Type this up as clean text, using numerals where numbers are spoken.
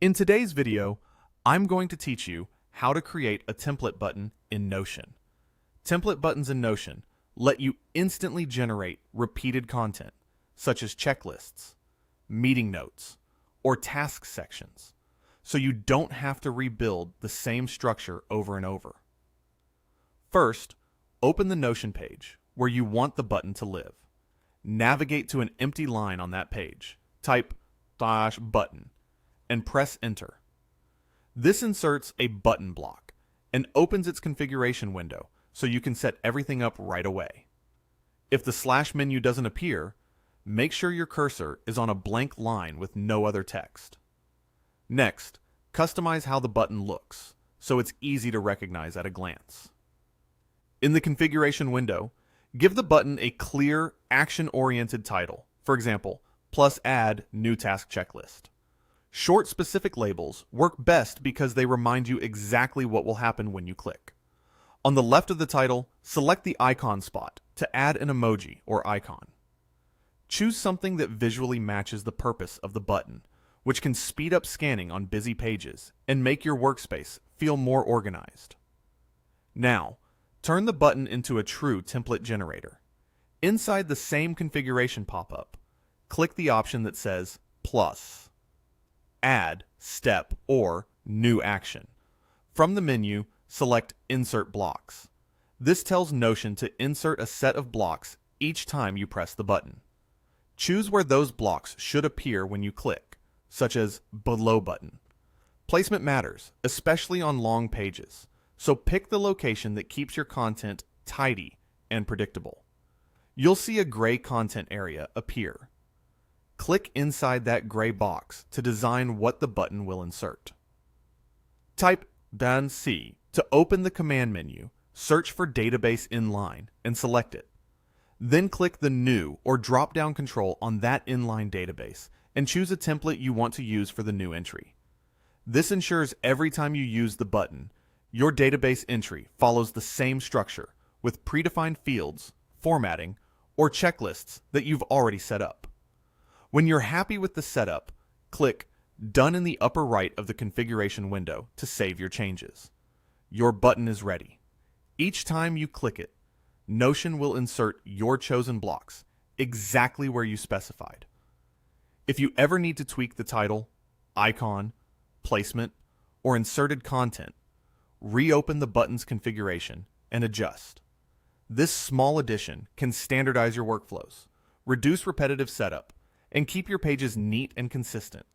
In today's video, I'm going to teach you how to create a template button in Notion. Template buttons in Notion let you instantly generate repeated content, such as checklists, meeting notes, or task sections, so you don't have to rebuild the same structure over and over. First, open the Notion page where you want the button to live. Navigate to an empty line on that page. Type --button and press enter. This inserts a button block and opens its configuration window so you can set everything up right away. If the slash menu doesn't appear, make sure your cursor is on a blank line with no other text. Next, customize how the button looks so it's easy to recognize at a glance. In the configuration window, give the button a clear, action-oriented title. For example, plus add new task checklist. Short, specific labels work best because they remind you exactly what will happen when you click. On the left of the title, select the icon spot to add an emoji or icon. Choose something that visually matches the purpose of the button, which can speed up scanning on busy pages and make your workspace feel more organized. Now, turn the button into a true template generator. Inside the same configuration pop-up, click the option that says plus. Add, step, or new action. From the menu, select Insert Blocks. This tells Notion to insert a set of blocks each time you press the button. Choose where those blocks should appear when you click, such as below button. Placement matters, especially on long pages, so pick the location that keeps your content tidy and predictable. You'll see a gray content area appear. Click inside that gray box to design what the button will insert. Type -C to open the command menu, search for Database Inline, and select it. Then click the New or drop-down control on that inline database and choose a template you want to use for the new entry. This ensures every time you use the button, your database entry follows the same structure with predefined fields, formatting, or checklists that you've already set up. When you're happy with the setup, click Done in the upper right of the configuration window to save your changes. Your button is ready. Each time you click it, Notion will insert your chosen blocks exactly where you specified. If you ever need to tweak the title, icon, placement, or inserted content, reopen the button's configuration and adjust. This small addition can standardize your workflows, reduce repetitive setup, and keep your pages neat and consistent.